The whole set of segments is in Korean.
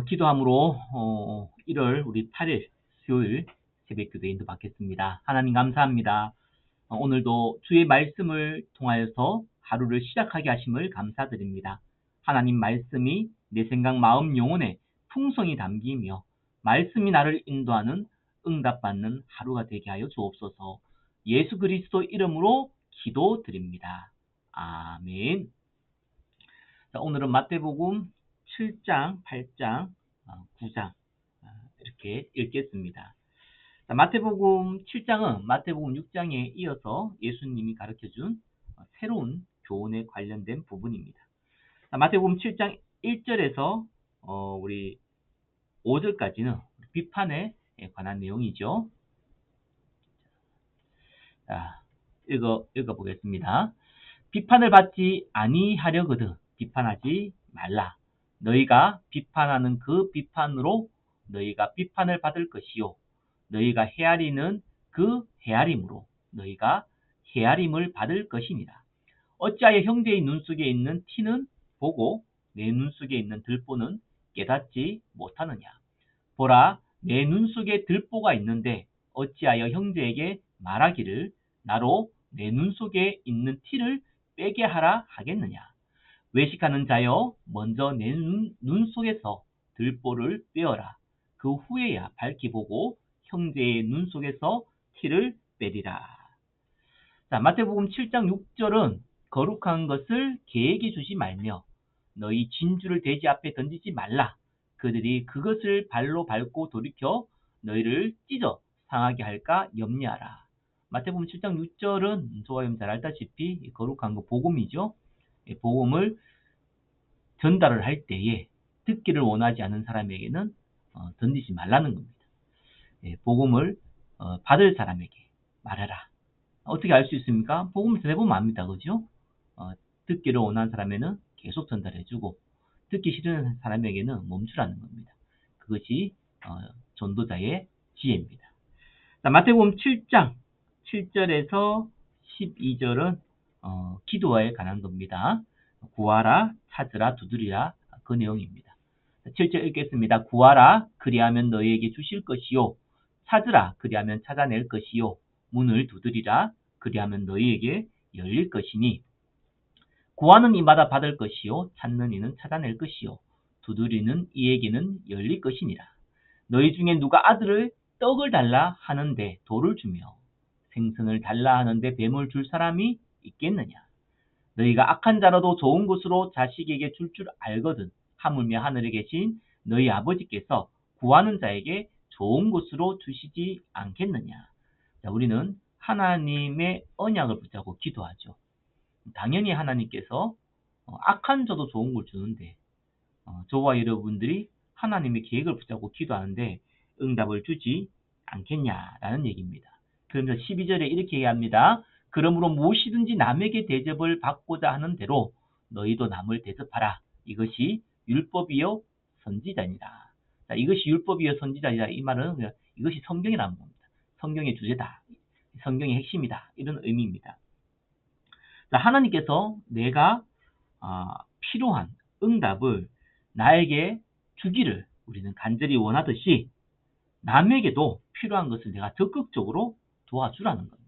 기도함으로 1월 우리 8일 수요일 새벽기도 인도 받겠습니다. 하나님 감사합니다. 오늘도 주의 말씀을 통하여서 하루를 시작하게 하심을 감사드립니다. 하나님 말씀이 내 생각, 마음, 영혼에 풍성히 담기며 말씀이 나를 인도하는 응답받는 하루가 되게 하여 주옵소서. 예수 그리스도 이름으로 기도드립니다. 아멘. 자, 오늘은 마태복음 7장, 8장, 9장 이렇게 읽겠습니다. 자, 마태복음 7장은 마태복음 6장에 이어서 예수님이 가르쳐준 새로운 교훈에 관련된 부분입니다. 자, 마태복음 7장 1절에서 우리 5절까지는 비판에 관한 내용이죠. 자, 읽어보겠습니다. 비판을 받지 아니하려거든 비판하지 말라. 너희가 비판하는 그 비판으로 너희가 비판을 받을 것이요 너희가 헤아리는 그 헤아림으로 너희가 헤아림을 받을 것이니라. 어찌하여 형제의 눈 속에 있는 티는 보고 내 눈 속에 있는 들보는 깨닫지 못하느냐. 보라, 내 눈 속에 들보가 있는데 어찌하여 형제에게 말하기를 나로 내 눈 속에 있는 티를 빼게 하라 하겠느냐. 외식하는 자여 먼저 내 눈 속에서 들보를 빼어라. 그 후에야 밝히 보고 형제의 눈 속에서 티를 빼리라. 자, 마태복음 7장 6절은 거룩한 것을 계획해 주지 말며 너희 진주를 돼지 앞에 던지지 말라. 그들이 그것을 발로 밟고 돌이켜 너희를 찢어 상하게 할까 염려하라. 마태복음 7장 6절은 저와 여러분 잘 알다시피 거룩한 거 복음이죠. 복음을 전달을 할 때에 듣기를 원하지 않는 사람에게는 던지지 말라는 겁니다. 복음을 받을 사람에게 말해라. 어떻게 알 수 있습니까? 복음을 들어보면 압니다. 그죠? 듣기를 원하는 사람에는 계속 전달해주고 듣기 싫은 사람에게는 멈추라는 겁니다. 그것이 전도자의 지혜입니다. 자, 마태복음 7장 7절에서 12절은 기도에 관한 겁니다. 구하라, 찾으라, 두드리라 그 내용입니다. 7절 읽겠습니다. 구하라, 그리하면 너희에게 주실 것이요. 찾으라, 그리하면 찾아낼 것이요. 문을 두드리라, 그리하면 너희에게 열릴 것이니 구하는 이마다 받을 것이요. 찾는 이는 찾아낼 것이요. 두드리는 이에게는 열릴 것이니라. 너희 중에 누가 아들을 떡을 달라 하는데 돌을 주며 생선을 달라 하는데 뱀을 줄 사람이 있겠느냐. 너희가 악한 자라도 좋은 것으로 자식에게 줄 알거든. 하물며 하늘에 계신 너희 아버지께서 구하는 자에게 좋은 것으로 주시지 않겠느냐. 자, 우리는 하나님의 언약을 붙잡고 기도하죠. 당연히 하나님께서 악한 자도 좋은 걸 주는데 저와 여러분들이 하나님의 계획을 붙잡고 기도하는데 응답을 주지 않겠냐라는 얘기입니다. 그러면서 12절에 이렇게 얘기합니다. 그러므로 무엇이든지 남에게 대접을 받고자 하는 대로 너희도 남을 대접하라. 이것이 율법이요 선지자니라. 자, 이것이 율법이요 선지자니라. 이 말은 이것이 성경이라는 겁니다. 성경의 주제다. 성경의 핵심이다. 이런 의미입니다. 자, 하나님께서 내가 필요한 응답을 나에게 주기를 우리는 간절히 원하듯이 남에게도 필요한 것을 내가 적극적으로 도와주라는 겁니다.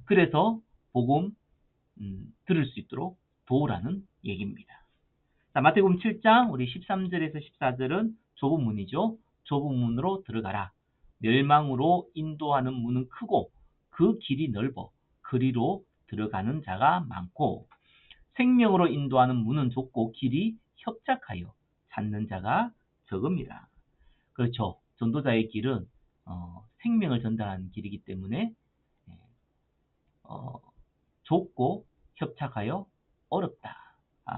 그래서 복음 들을 수 있도록 도우라는 얘기입니다. 자, 마태복음 7장 우리 13절에서 14절은 좁은 문이죠. 좁은 문으로 들어가라. 멸망으로 인도하는 문은 크고 그 길이 넓어 그리로 들어가는 자가 많고 생명으로 인도하는 문은 좁고 길이 협착하여 찾는 자가 적음이라. 그렇죠. 전도자의 길은 생명을 전달하는 길이기 때문에 좁고 협착하여 어렵다.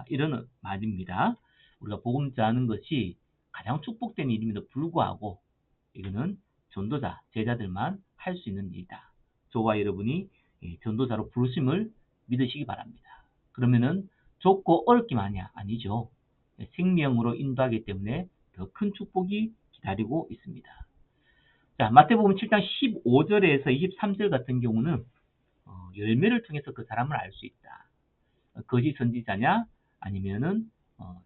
이런 말입니다. 우리가 복음 전하는 것이 가장 축복된 일임에도 불구하고 이거는 전도자, 제자들만 할 수 있는 일이다. 저와 여러분이 전도자로 부르심을 믿으시기 바랍니다. 그러면은 좁고 어렵기만이 아니죠. 생명으로 인도하기 때문에 더 큰 축복이 기다리고 있습니다. 자, 마태복음 7장 15절에서 23절 같은 경우는 열매를 통해서 그 사람을 알 수 있다. 거짓 선지자냐 아니면은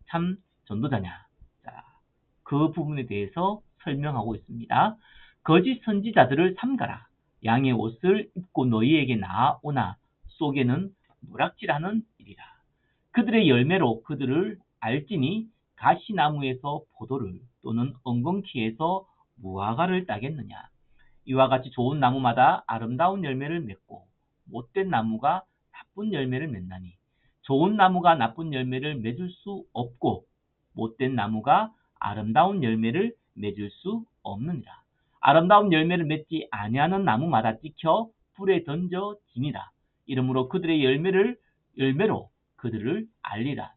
참 전도자냐. 자, 그 부분에 대해서 설명하고 있습니다. 거짓 선지자들을 삼가라. 양의 옷을 입고 너희에게 나아오나 속에는 노략질하는 일이라. 그들의 열매로 그들을 알지니 가시나무에서 포도를 또는 엉겅퀴에서 무화과를 따겠느냐. 이와 같이 좋은 나무마다 아름다운 열매를 맺고 못된 나무가 나쁜 열매를 맺나니 좋은 나무가 나쁜 열매를 맺을 수 없고 못된 나무가 아름다운 열매를 맺을 수 없느니라. 아름다운 열매를 맺지 아니하는 나무마다 찍혀 불에 던져지니라. 이러므로 그들의 열매로 그들을 알리라.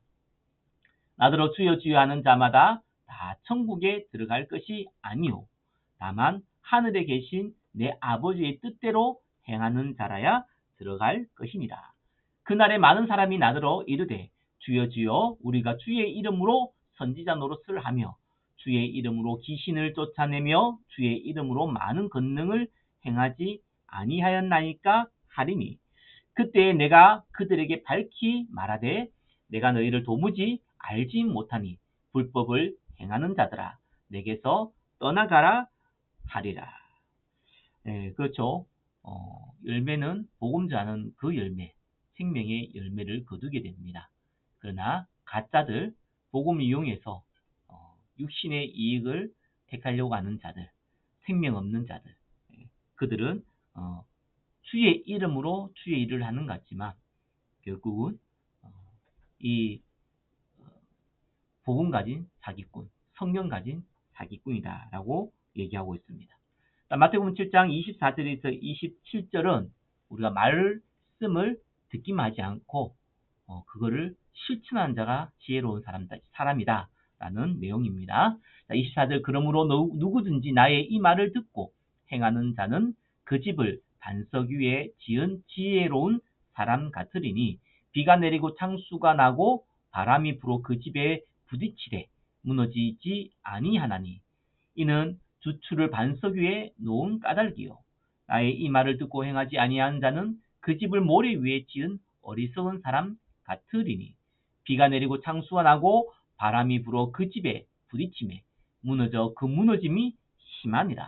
나더러 주여 주여 하는 자마다 다 천국에 들어갈 것이 아니요 다만 하늘에 계신 내 아버지의 뜻대로 행하는 자라야 들어갈 것이니라. 그날에 많은 사람이 나더러 이르되 주여 주여 우리가 주의 이름으로 선지자 노릇을 하며 주의 이름으로 귀신을 쫓아내며 주의 이름으로 많은 권능을 행하지 아니하였나이까 하리니 그때 내가 그들에게 밝히 말하되 내가 너희를 도무지 알지 못하니 불법을 행하는 자들아 내게서 떠나가라 하리라. 네, 그렇죠. 열매는 복음 전하는 그 열매, 생명의 열매를 거두게 됩니다. 그러나 가짜들, 복음을 이용해서 육신의 이익을 택하려고 하는 자들, 생명 없는 자들, 그들은 주의 이름으로 주의 일을 하는 것 같지만 결국은 이 복음 가진 사기꾼, 성령 가진 사기꾼이다라고 얘기하고 있습니다. 마태복음 7장 24절에서 27절은 우리가 말씀을 듣기만 하지 않고 그거를 실천하는 자가 지혜로운 사람이다 라는 내용입니다. 24절 그러므로 누구든지 나의 이 말을 듣고 행하는 자는 그 집을 반석 위에 지은 지혜로운 사람 같으리니 비가 내리고 창수가 나고 바람이 불어 그 집에 부딪히되 무너지지 아니하나니 이는 주추를 반석 위에 놓은 까닭이요 나의 이 말을 듣고 행하지 아니한 자는 그 집을 모래 위에 지은 어리석은 사람 같으리니 비가 내리고 창수가 나고 바람이 불어 그 집에 부딪히매 무너져 그 무너짐이 심하니라.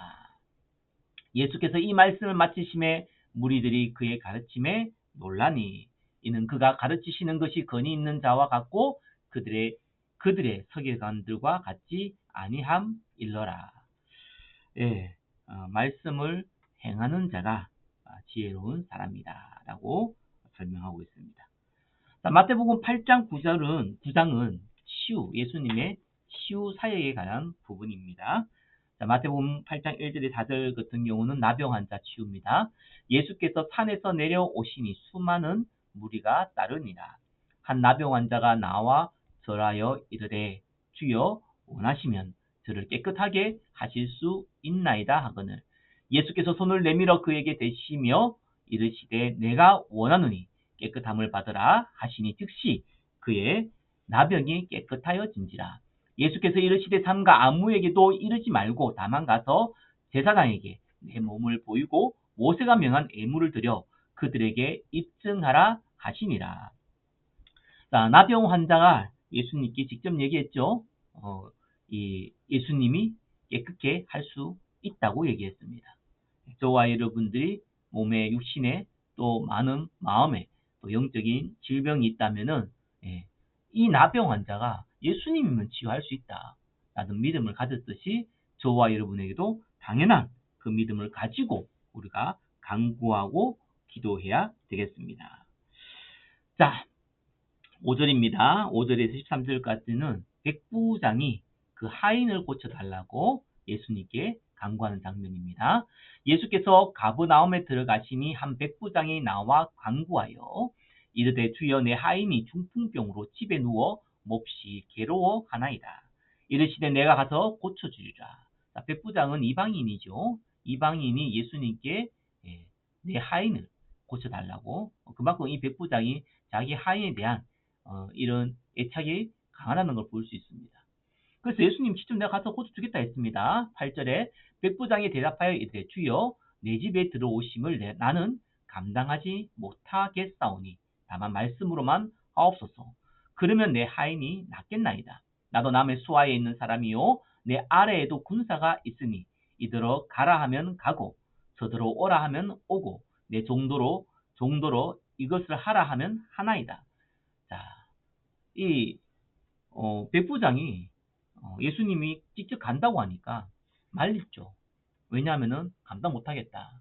예수께서 이 말씀을 마치심에 무리들이 그의 가르침에 놀라니 이는 그가 가르치시는 것이 권위 있는 자와 같고 그들의 서기관들과 같지 아니함일러라. 예, 말씀을 행하는 자가 지혜로운 사람이다라고 설명하고 있습니다. 자, 마태복음 8장 9장은 치유, 예수님의 치유 사역에 관한 부분입니다. 자, 마태복음 8장 1절에 4절 같은 경우는 나병 환자 치유입니다. 예수께서 산에서 내려오시니 수많은 무리가 따르니라. 한 나병 환자가 나와 절하여 이르되 주여 원하시면 저를 깨끗하게 하실 수 있나이다 하거늘 예수께서 손을 내밀어 그에게 대시며 이르시되 내가 원하노니 깨끗함을 받으라 하시니 즉시 그의 나병이 깨끗하여진지라. 예수께서 이르시되 삼가 아무에게도 이르지 말고 다만 가서 제사장에게 내 몸을 보이고 모세가 명한 예물을 드려 그들에게 입증하라 하시니라. 자, 나병 환자가 예수님께 직접 얘기했죠. 이 예수님이 깨끗게 할 수 있다고 얘기했습니다. 저와 여러분들이 몸에 육신에 또 많은 마음에 또 영적인 질병이 있다면은 이 나병 환자가 예수님이면 치유할 수 있다 라는 믿음을 가졌듯이 저와 여러분에게도 당연한 그 믿음을 가지고 우리가 간구하고 기도해야 되겠습니다. 자, 5절입니다. 5절에서 13절까지는 백부장이 그 하인을 고쳐달라고 예수님께 간구하는 장면입니다. 예수께서 가버나움에 들어가시니 한 백부장이 나와 간구하여 이르되 주여 내 하인이 중풍병으로 집에 누워 몹시 괴로워하나이다. 이르시되 내가 가서 고쳐주리라. 백부장은 이방인이죠. 이방인이 예수님께 내 하인을 고쳐달라고 그만큼 이 백부장이 자기 하인에 대한 이런 애착이 강하다는 걸 볼 수 있습니다. 그래서 예수님 직접 내가 가서 고쳐주겠다 했습니다. 8절에 백부장이 대답하여 이르되 주여 내 집에 들어오심을 나는 감당하지 못하겠사오니 다만 말씀으로만 하옵소서. 그러면 내 하인이 낫겠나이다. 나도 남의 수하에 있는 사람이요 내 아래에도 군사가 있으니 이더러 가라 하면 가고 저더러 오라 하면 오고 내 종도로 이것을 하라 하면 하나이다. 자, 이 백부장이 예수님이 직접 간다고 하니까 말렸죠. 왜냐하면은 감당 못하겠다.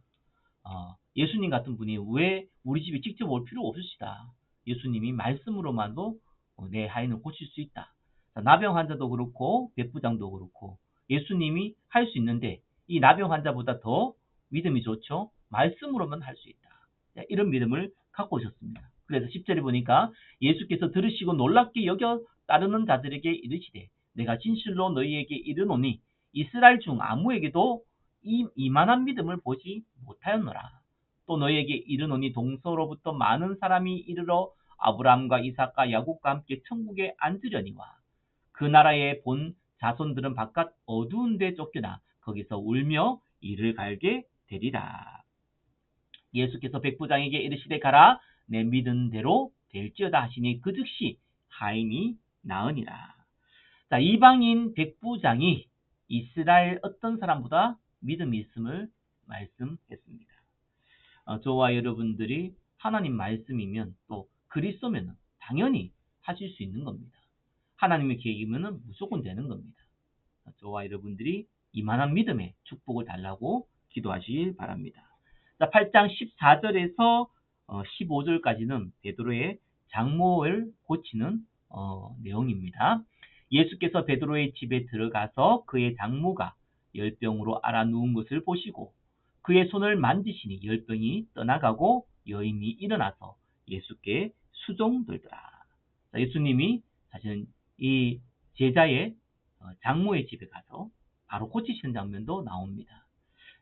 예수님 같은 분이 왜 우리 집에 직접 올 필요 없으시다. 예수님이 말씀으로만도 내 하인을 고칠 수 있다. 자, 나병 환자도 그렇고 백부장도 그렇고 예수님이 할 수 있는데 이 나병 환자보다 더 믿음이 좋죠. 말씀으로만 할 수 있다. 자, 이런 믿음을 갖고 오셨습니다. 그래서 10절에 보니까 예수께서 들으시고 놀랍게 여겨 따르는 자들에게 이르시되 내가 진실로 너희에게 이르노니 이스라엘 중 아무에게도 이만한 믿음을 보지 못하였노라. 또 너희에게 이르노니 동서로부터 많은 사람이 이르러 아브라함과 이삭과 야곱과 함께 천국에 앉으려니와 그 나라에 본 자손들은 바깥 어두운 데 쫓겨나 거기서 울며 이를 갈게 되리라. 예수께서 백부장에게 이르시되 가라 내 믿은 대로 될지어다 하시니 그 즉시 하인이 나으니라. 자, 이방인 백부장이 이스라엘 어떤 사람보다 믿음이 있음을 말씀했습니다. 저와 여러분들이 하나님 말씀이면 또 그리스도면 당연히 하실 수 있는 겁니다. 하나님의 계획이면 무조건 되는 겁니다. 저와 여러분들이 이만한 믿음의 축복을 달라고 기도하시길 바랍니다. 자, 8장 14절에서 15절까지는 베드로의 장모를 고치는 내용입니다. 예수께서 베드로의 집에 들어가서 그의 장모가 열병으로 앓아 누운 것을 보시고 그의 손을 만지시니 열병이 떠나가고 여인이 일어나서 예수께 수종들더라. 예수님이 사실은 이 제자의 장모의 집에 가서 바로 고치시는 장면도 나옵니다.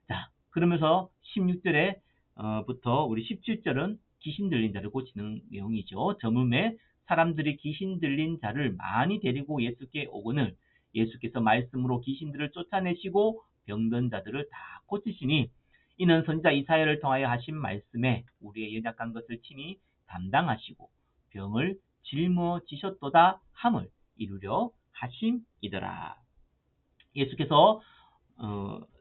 자, 그러면서 16절에부터 우리 17절은 귀신 들린 자를 고치는 내용이죠. 저물매 사람들이 귀신 들린 자를 많이 데리고 예수께 오거늘 예수께서 말씀으로 귀신들을 쫓아내시고 병든 자들을 다 고치시니 이는 선지자 이사야를 통하여 하신 말씀에 우리의 연약한 것을 친히 담당하시고 병을 짊어지셨도다 함을 이루려 하심이더라. 예수께서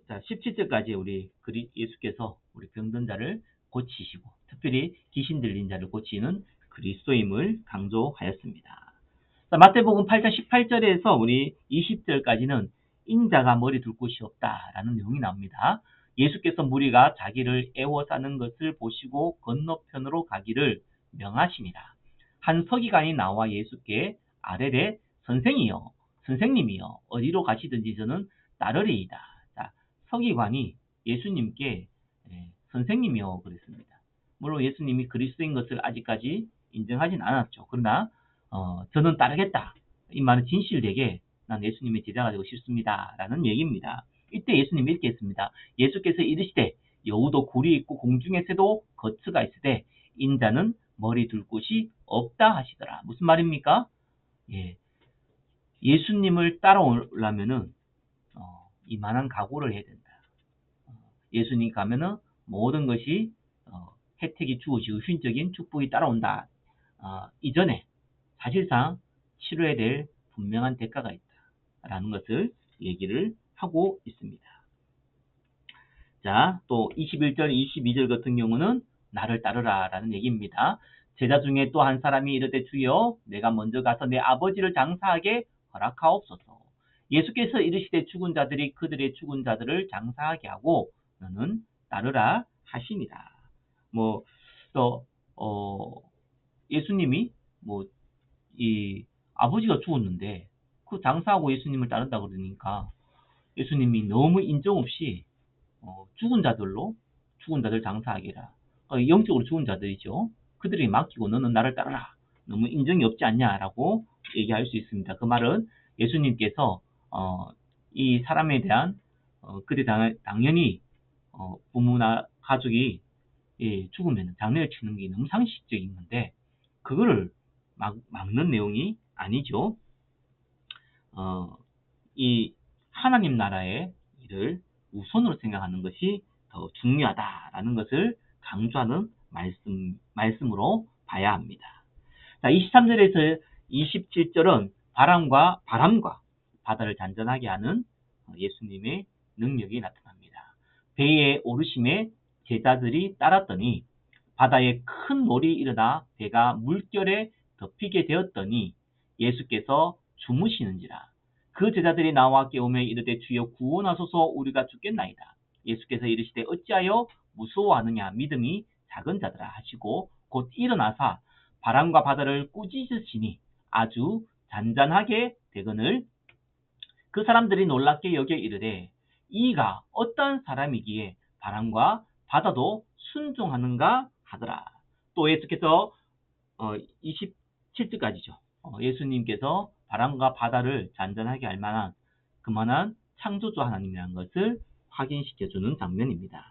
17절까지 예수께서 우리 병든 자를 고치시고 특별히 귀신 들린 자를 고치는 그리스도임을 강조하였습니다. 자, 마태복음 8장 18절에서 우리 20절까지는 인자가 머리 둘 곳이 없다라는 내용이 나옵니다. 예수께서 무리가 자기를 애워싸는 것을 보시고 건너편으로 가기를 명하시니라. 한 서기관이 나와 예수께 아뢰되 선생님이여 어디로 가시든지 저는 따르리이다. 자, 서기관이 예수님께 선생님이요 그랬습니다. 물론 예수님이 그리스도인 것을 아직까지 인정하진 않았죠. 그러나 저는 따르겠다. 이 말은 진실되게 난 예수님의 제자가 되고 싶습니다. 라는 얘기입니다. 이때 예수님이 이렇게 했습니다. 예수께서 이르시되 여우도 굴이 있고 공중의 새도 거처가 있으되 인자는 머리 둘 곳이 없다 하시더라. 무슨 말입니까? 예수님을 따라오려면은 이만한 각오를 해야 된다. 예수님 가면은 모든 것이 혜택이 주어지고 휜적인 축복이 따라온다. 이전에 사실상 치러야 될 분명한 대가가 있다라는 것을 얘기를 하고 있습니다. 자, 또 21절, 22절 같은 경우는 나를 따르라라는 얘기입니다. 제자 중에 또 한 사람이 이르되 주여 내가 먼저 가서 내 아버지를 장사하게 허락하옵소서. 예수께서 이르시되 죽은 자들이 그들의 죽은 자들을 장사하게 하고 너는 따르라 하시니라. 또 예수님이 이 아버지가 죽었는데 그 장사하고 예수님을 따른다 그러니까 예수님이 너무 인정 없이 죽은 자들 장사하게라. 영적으로 죽은 자들이죠. 그들에게 맡기고 너는 나를 따르라. 너무 인정이 없지 않냐라고 얘기할 수 있습니다. 그 말은 예수님께서 이 사람에 대한 그들이 당연히 부모나 가족이 죽으면 장례를 치는 게 너무 상식적인 건데 그거를 막는 내용이 아니죠. 이 하나님 나라의 일을 우선으로 생각하는 것이 더 중요하다라는 것을 강조하는 말씀으로 봐야 합니다. 자, 23절에서 27절은 바람과 바다를 잔잔하게 하는 예수님의 능력이 나타납니다. 배에 오르심에 제자들이 따랐더니 바다에 큰 놀이 일어나 배가 물결에 덮이게 되었더니 예수께서 주무시는지라. 그 제자들이 나와 깨우며 이르되 주여 구원하소서 우리가 죽겠나이다. 예수께서 이르시되 어찌하여 무서워하느냐 믿음이 작은 자들아 하시고 곧 일어나사 바람과 바다를 꾸짖으시니 아주 잔잔하게 되거늘 그 사람들이 놀랍게 여겨 이르되 이가 어떤 사람이기에 바람과 바다도 순종하는가 하더라. 또 예수께서 27절까지죠. 예수님께서 바람과 바다를 잔잔하게 할 만한 그만한 창조주 하나님이라는 것을 확인시켜주는 장면입니다.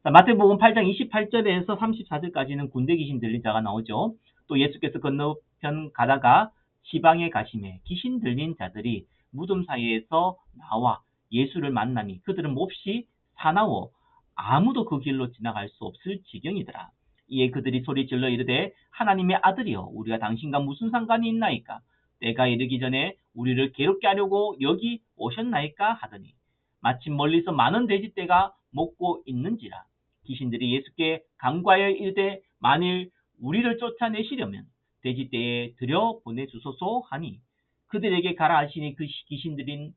자, 마태복음 8장 28절에서 34절까지는 군대 귀신 들린 자가 나오죠. 또 예수께서 건너편 가다가 지방에 가심에 귀신 들린 자들이 무덤 사이에서 나와 예수를 만나니 그들은 몹시 사나워 아무도 그 길로 지나갈 수 없을 지경이더라. 이에 그들이 소리 질러 이르되 하나님의 아들이여 우리가 당신과 무슨 상관이 있나이까? 때가 이르기 전에 우리를 괴롭게 하려고 여기 오셨나이까? 하더니 마침 멀리서 많은 돼지떼가 먹고 있는지라. 귀신들이 예수께 간과하여 이르되 만일 우리를 쫓아내시려면 돼지떼에 들여 보내주소서 하니 그들에게 가라 하시니 그 귀신들이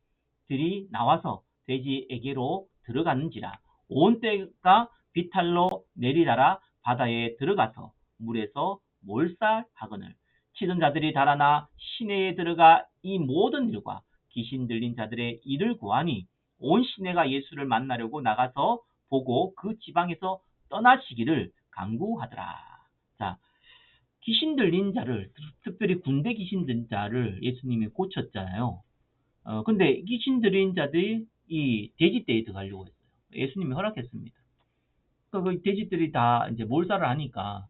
나와서 돼지에게로 들어갔는지라. 온 떼가 비탈로 내리달아 바다에 들어가서 물에서 몰살하거늘 치던 자들이 달아나 시내에 들어가 이 모든 일과 귀신 들린 자들의 일을 구하니 온 시내가 예수를 만나려고 나가서 보고 그 지방에서 떠나시기를 간구하더라. 자, 귀신 들린 자를, 특별히 군대 귀신 들린 자를 예수님이 고쳤잖아요. 근데 귀신 들린 자들이 이 돼지떼에 들어가려고 했어요. 예수님이 허락했습니다. 그 돼지들이 다 이제 몰살을 하니까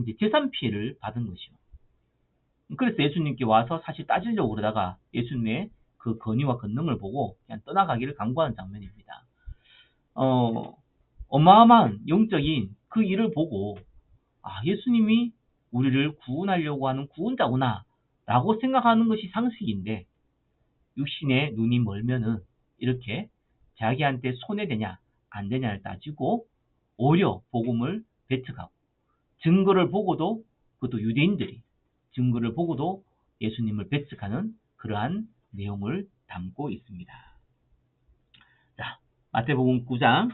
이제 재산 피해를 받은 것이요. 그래서 예수님께 와서 사실 따지려고 그러다가 예수님의 그 권위와 권능을 보고 그냥 떠나가기를 간구하는 장면입니다. 어마어마한 영적인 그 일을 보고 예수님이 우리를 구원하려고 하는 구원자구나 라고 생각하는 것이 상식인데 육신의 눈이 멀면은 이렇게 자기한테 손해되냐 안 되냐를 따지고 오히려 복음을 배척하고 증거를 보고도 그것도 유대인들이 증거를 보고도 예수님을 배척하는 그러한 내용을 담고 있습니다. 자, 마태복음 9장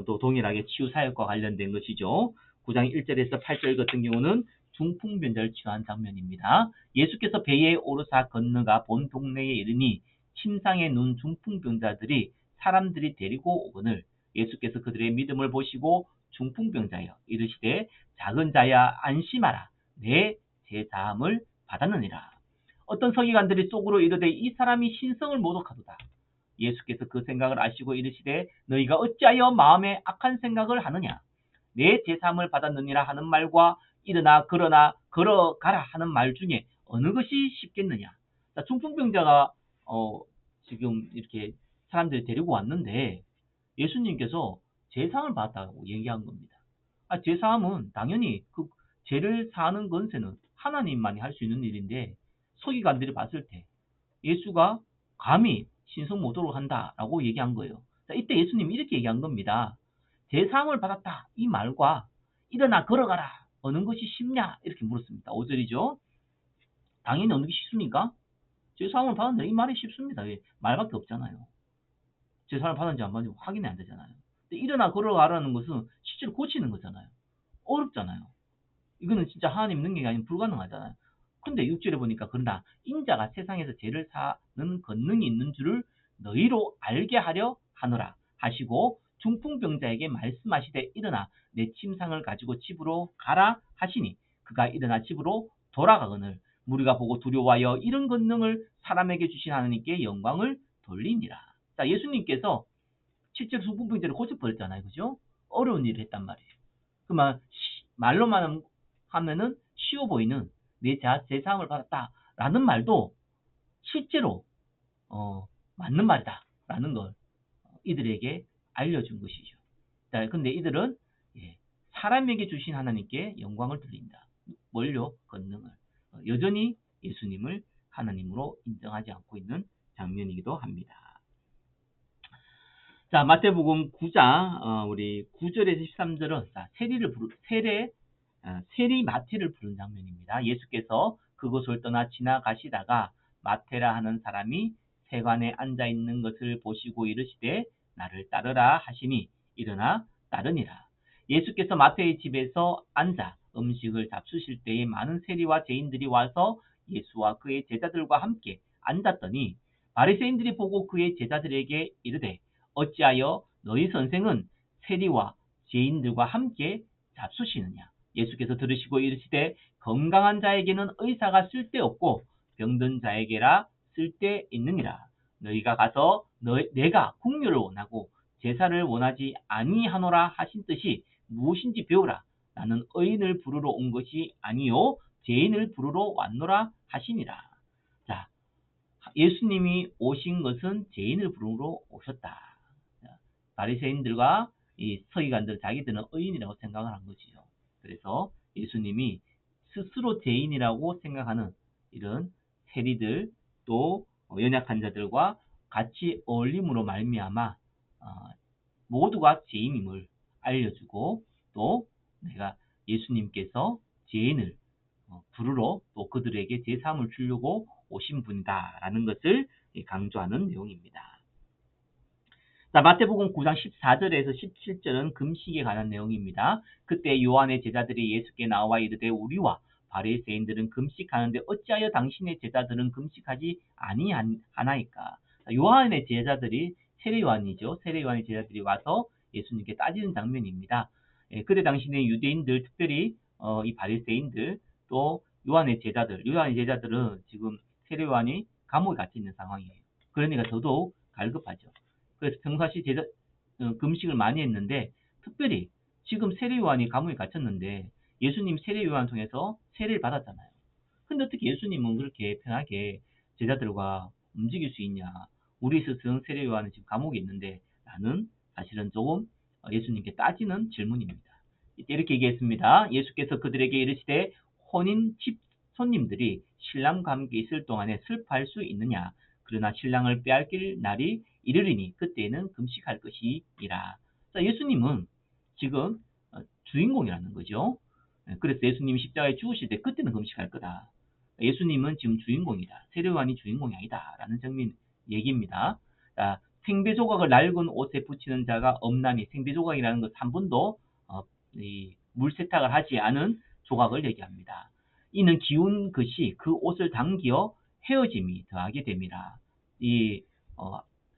또 동일하게 치유 사역과 관련된 것이죠. 9장 1절에서 8절 같은 경우는 중풍병자를 치유한 장면입니다. 예수께서 배에 오르사 건너가 본 동네에 이르니 침상에 누운 중풍병자들이 사람들이 데리고 오거늘 예수께서 그들의 믿음을 보시고 중풍병자여 이르시되 작은 자야 안심하라 내 제사함을 받았느니라. 어떤 서기관들이 속으로 이르되 이 사람이 신성을 모독하도다. 예수께서 그 생각을 아시고 이르시되 너희가 어찌하여 마음에 악한 생각을 하느냐. 내 제사함을 받았느니라 하는 말과 일어나 걸어가라 하는 말 중에 어느 것이 쉽겠느냐. 자, 중풍병자가 지금 이렇게 사람들이 데리고 왔는데 예수님께서 제사함을 받았다고 얘기한 겁니다. 제사함은 당연히 그 죄를 사하는 건세는 하나님만이 할 수 있는 일인데 서기관들이 봤을 때 예수가 감히 신성모독을 한다라고 얘기한 거예요. 자, 이때 예수님이 이렇게 얘기한 겁니다. 제사함을 받았다 이 말과 일어나 걸어가라 어느 것이 쉽냐 이렇게 물었습니다. 5절이죠. 당연히 어느 것이 쉽습니까? 제사함을 받았는데 이 말이 쉽습니다. 왜? 말밖에 없잖아요. 제사함을 받았는지 안 받았는지 확인이 안 되잖아요. 근데 일어나 걸어가라는 것은 실제로 고치는 거잖아요. 어렵잖아요. 이거는 진짜 하나님 능력이 아니면 불가능하잖아요. 근데 6절에 보니까 그러나 인자가 세상에서 죄를 사는 권능이 있는 줄을 너희로 알게 하려 하노라 하시고 중풍병자에게 말씀하시되 일어나 내 침상을 가지고 집으로 가라 하시니 그가 일어나 집으로 돌아가거늘 무리가 보고 두려워하여 이런 권능을 사람에게 주신 하나님께 영광을 돌리니라. 자, 예수님께서 실제로 중풍병자를 고쳐버렸잖아요. 그죠? 어려운 일을 했단 말이에요. 그만 말로만 하면은 쉬워 보이는 내 제사함을 받았다라는 말도 실제로 맞는 말이다라는 걸 이들에게 알려준 것이죠. 자, 근데 이들은 사람에게 주신 하나님께 영광을 돌린다. 뭘요? 권능을. 여전히 예수님을 하나님으로 인정하지 않고 있는 장면이기도 합니다. 자, 마태복음 9장 우리 9절에서 13절은 세리 마태를 부른 장면입니다. 예수께서 그곳을 떠나 지나가시다가 마태라 하는 사람이 세관에 앉아 있는 것을 보시고 이르시되 나를 따르라 하시니 일어나 따르니라. 예수께서 마태의 집에서 앉아 음식을 잡수실 때에 많은 세리와 죄인들이 와서 예수와 그의 제자들과 함께 앉았더니 바리새인들이 보고 그의 제자들에게 이르되 어찌하여 너희 선생은 세리와 죄인들과 함께 잡수시느냐. 예수께서 들으시고 이르시되 건강한 자에게는 의사가 쓸데없고 병든 자에게라 쓸데있느니라. 너희가 가서 내가 긍휼을 원하고 제사를 원하지 아니하노라 하신 뜻이 무엇인지 배우라. 나는 의인을 부르러 온 것이 아니요 죄인을 부르러 왔노라 하시니라. 자, 예수님이 오신 것은 죄인을 부르러 오셨다. 바리새인들과 이 서기관들 자기들은 의인이라고 생각을 한 것이죠. 그래서 예수님이 스스로 죄인이라고 생각하는 이런 세리들 또 연약한 자들과 같이 어울림으로 말미암아 모두가 죄인임을 알려주고 또 내가 예수님께서 죄인을 부르러 또 그들에게 제사함을 주려고 오신 분이다라는 것을 강조하는 내용입니다. 자, 마태복음 9장 14절에서 17절은 금식에 관한 내용입니다. 그때 요한의 제자들이 예수께 나와 이르되 우리와 바리새인들은 금식하는데 어찌하여 당신의 제자들은 금식하지 아니하나이까. 요한의 제자들이 세례요한이죠. 세례요한의 제자들이 와서 예수님께 따지는 장면입니다. 그때 당시에 유대인들 특별히 이 바리새인들 또 요한의 제자들은 지금 세례요한이 감옥에 갇혀 있는 상황이에요. 그러니까 더더욱 갈급하죠. 그래서 평상시 금식을 많이 했는데 특별히 지금 세례요한이 감옥에 갇혔는데 예수님 세례요한 통해서 세례를 받았잖아요. 근데 어떻게 예수님은 그렇게 편하게 제자들과 움직일 수 있냐. 우리 스승 세례요한은 지금 감옥에 있는데 라는 사실은 조금 예수님께 따지는 질문입니다. 이렇게 얘기했습니다. 예수께서 그들에게 이르시되 혼인 집 손님들이 신랑과 함께 있을 동안에 슬퍼할 수 있느냐. 그러나 신랑을 빼앗길 날이 이르리니 그때는 금식할 것이니라. 자, 예수님은 지금 주인공이라는 거죠. 그래서 예수님이 십자가에 죽으실 때 그때는 금식할 거다. 예수님은 지금 주인공이다. 세례요한이 주인공이 아니다. 라는 정민 얘기입니다. 자, 생배 조각을 낡은 옷에 붙이는 자가 없나니 생배 조각이라는 것은 한 번도 물 세탁을 하지 않은 조각을 얘기합니다. 이는 기운 것이 그 옷을 당기어 헤어짐이 더하게 됩니다. 이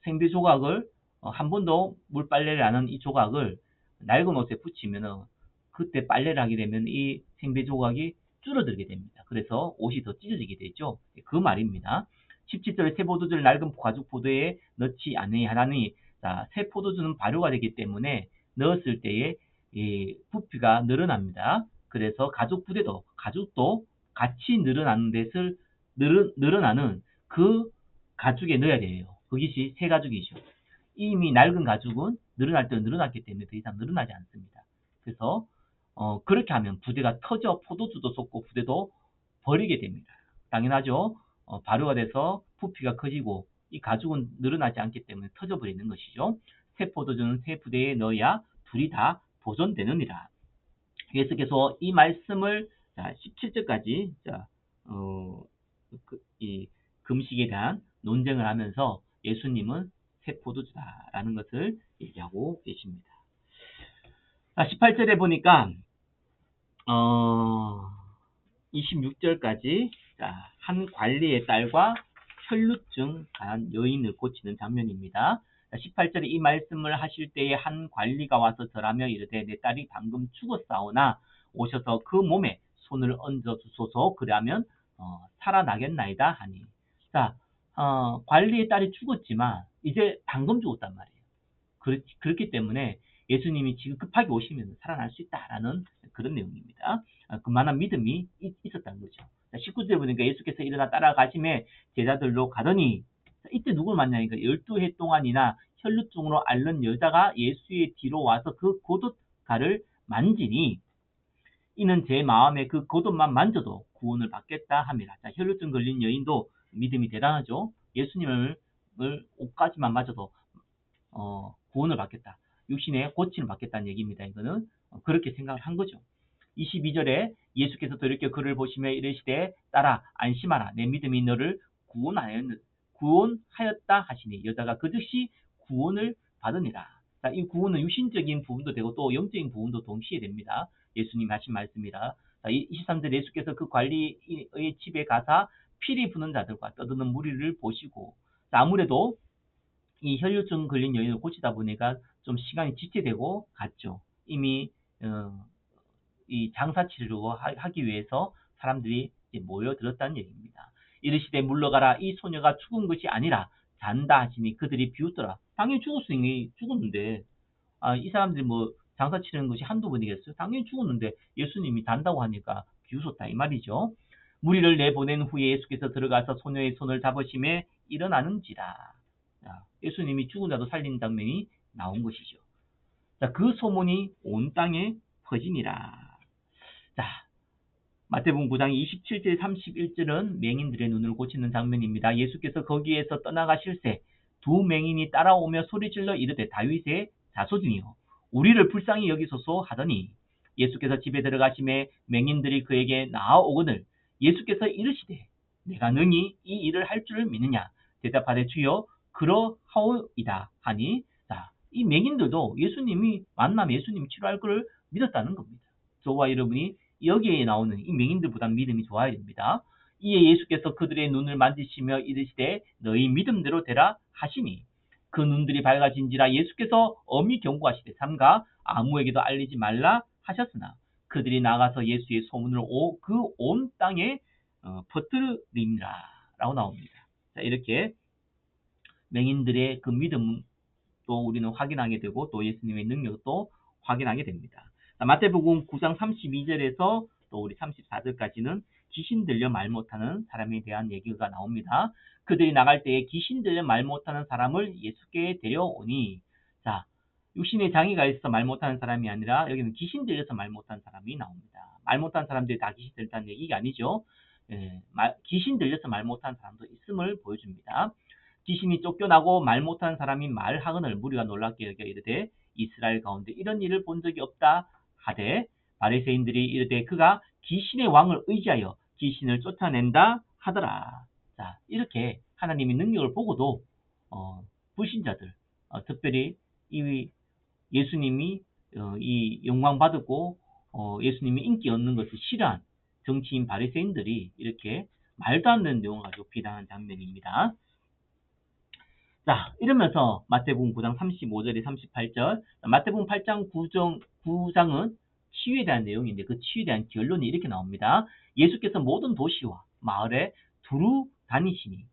생배 조각을 한 번도 물 빨래를 안 한 이 조각을 낡은 옷에 붙이면은 그때 빨래를 하게 되면 이 생배 조각이 줄어들게 됩니다. 그래서 옷이 더 찢어지게 되죠. 그 말입니다. 17절에 새 포도주를 낡은 가죽 포도에 넣지 아니하나니 새 포도주는 발효가 되기 때문에 넣었을 때에 이 부피가 늘어납니다. 그래서 가죽도 같이 늘어나는 그 가죽에 넣어야 돼요. 그것이 새 가죽이죠. 이미 낡은 가죽은 늘어날 때는 늘어났기 때문에 더 이상 늘어나지 않습니다. 그래서 그렇게 하면 부대가 터져 포도주도 쏟고 부대도 버리게 됩니다. 당연하죠. 발효가 돼서 부피가 커지고 이 가죽은 늘어나지 않기 때문에 터져버리는 것이죠. 새 포도주는 새 부대에 넣어야 둘이 다 보존되느니라. 예수께서 이 말씀을 17절까지 이 금식에 대한 논쟁을 하면서 예수님은 새 포도주다라는 것을 얘기하고 계십니다. 18절에 보니까 26절까지 한 관리의 딸과 혈루증 간 여인을 고치는 장면입니다. 18절에 이 말씀을 하실 때에 한 관리가 와서 절하며 이르되 내 딸이 방금 죽었사오나 오셔서 그 몸에 손을 얹어 주소서 그러면 살아나겠나이다 하니. 자, 관리의 딸이 죽었지만 이제 방금 죽었단 말이에요. 그렇기 때문에 예수님이 지금 급하게 오시면 살아날 수 있다라는 그런 내용입니다. 그만한 믿음이 있었다는 거죠. 19절에 보니까 예수께서 일어나 따라가심에 제자들로 가더니 이때 누굴 만나니까 12해 동안이나 혈루증으로 앓는 여자가 예수의 뒤로 와서 그 겉옷가를 만지니 이는 제 마음에 그 겉옷만 만져도 구원을 받겠다 함이라. 혈루증 걸린 여인도 믿음이 대단하죠. 예수님을 옷까지만 맞아도 구원을 받겠다. 육신의 고침을 받겠다는 얘기입니다. 이거는 그렇게 생각을 한 거죠. 22절에 예수께서도 이렇게 그를 보시며 이르시되 딸아 안심하라 내 믿음이 너를 구원하였다 하시니 여자가 그 즉시 구원을 받으니라. 자, 이 구원은 육신적인 부분도 되고 또 영적인 부분도 동시에 됩니다. 예수님 하신 말씀이라. 자, 23절 예수께서 그 관리의 집에 가사 피리 부는 자들과 떠드는 무리를 보시고, 자, 아무래도 이 혈류증 걸린 여인을 고치다 보니까 좀 시간이 지체되고 갔죠. 이미 이 장사치르고 하기 위해서 사람들이 모여들었다는 얘기입니다. 이르시되 물러가라 이 소녀가 죽은 것이 아니라 잔다 하시니 그들이 비웃더라. 당연히 죽었는데 이 사람들이 뭐 장사 치르는 것이 한두 번이겠어요? 당연히 죽었는데 예수님이 잔다고 하니까 비웃었다 이 말이죠. 무리를 내보낸 후에 예수께서 들어가서 소녀의 손을 잡으심에 일어나는지라. 예수님이 죽은 자도 살리는 장면이 나온 것이죠. 자, 그 소문이 온 땅에 퍼지니라. 자, 마태복음 9장 27절 31절은 맹인들의 눈을 고치는 장면입니다. 예수께서 거기에서 떠나가실새 두 맹인이 따라오며 소리질러 이르되 다윗의 자손이여 우리를 불쌍히 여기소서 하더니 예수께서 집에 들어가심에 맹인들이 그에게 나아오거늘 예수께서 이르시되 내가 능히 이 일을 할 줄 믿느냐 대답하되 주여 그러하오이다 하니, 자, 이 맹인들도 예수님이 만나면 예수님이 치료할 것을 믿었다는 겁니다. 저와 여러분이 여기에 나오는 이 맹인들보다 믿음이 좋아야 됩니다. 이에 예수께서 그들의 눈을 만지시며 이르시되 너희 믿음대로 되라 하시니 그 눈들이 밝아진지라. 예수께서 엄히 경고하시되 삼가 아무에게도 알리지 말라 하셨으나 그들이 나가서 예수의 소문을 그 온 땅에 퍼뜨리니라 라고 나옵니다. 자, 이렇게 맹인들의 그 믿음도 우리는 확인하게 되고 또 예수님의 능력도 확인하게 됩니다. 마태복음 9장 32절에서 또 우리 34절까지는 귀신 들려 말 못하는 사람에 대한 얘기가 나옵니다. 그들이 나갈 때에 귀신 들려 말 못하는 사람을 예수께 데려오니, 자, 육신의 장애가 있어서 말 못하는 사람이 아니라 여기는 귀신 들려서 말 못하는 사람이 나옵니다. 말 못하는 사람들이 다 귀신 들렸다는 얘기가 아니죠. 귀신 들려서 말 못하는 사람도 있음을 보여줍니다. 귀신이 쫓겨나고 말 못하는 사람이 말하거늘 무리가 놀랍게 여겨 이르되 이스라엘 가운데 이런 일을 본 적이 없다 하되 바리새인들이 이르되 그가 귀신의 왕을 의지하여 귀신을 쫓아낸다 하더라. 자, 이렇게 하나님의 능력을 보고도 불신자들, 특별히 이 예수님이 이 영광 받았고 예수님이 인기 얻는 것을 싫어한 정치인 바리새인들이 이렇게 말도 안 되는 내용을 가지고 비난한 장면입니다. 자, 이러면서 마태복음 9장 35절에 38절, 마태복음 8장 9장은 치유에 대한 내용인데 그 치유에 대한 결론이 이렇게 나옵니다. 예수께서 모든 도시와 마을에 두루 다니시니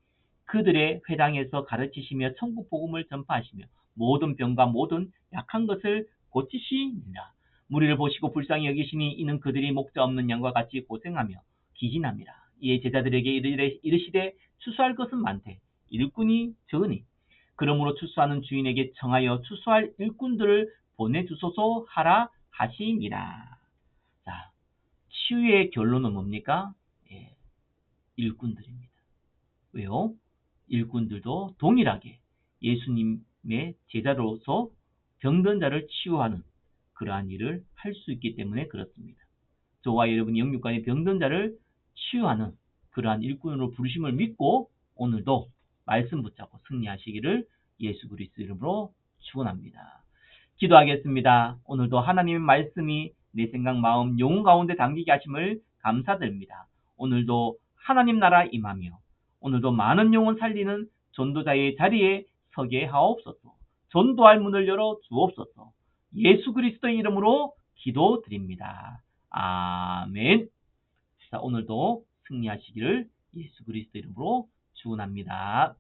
그들의 회당에서 가르치시며 천국 복음을 전파하시며 모든 병과 모든 약한 것을 고치시니라. 무리를 보시고 불쌍히 여기시니 이는 그들이 목자 없는 양과 같이 고생하며 기진함이라. 이에 제자들에게 이르시되 추수할 것은 많되 일꾼이 적으니 그러므로 추수하는 주인에게 청하여 추수할 일꾼들을 보내주소서 하라 하심이라. 자, 치유의 결론은 뭡니까? 일꾼들입니다. 왜요? 일꾼들도 동일하게 예수님의 제자로서 병든 자를 치유하는 그러한 일을 할 수 있기 때문에 그렇습니다. 저와 여러분이 영육간의 병든 자를 치유하는 그러한 일꾼으로 부르심을 믿고 오늘도 말씀 붙잡고 승리하시기를 예수 그리스도 이름으로 축원합니다. 기도하겠습니다. 오늘도 하나님의 말씀이 내 생각, 마음, 영혼 가운데 담기게 하심을 감사드립니다. 오늘도 하나님 나라 임하며 오늘도 많은 영혼 살리는 전도자의 자리에 서게 하옵소서. 전도할 문을 열어 주옵소서. 예수 그리스도의 이름으로 기도드립니다. 아멘. 자, 오늘도 승리하시기를 예수 그리스도 이름으로 축원합니다.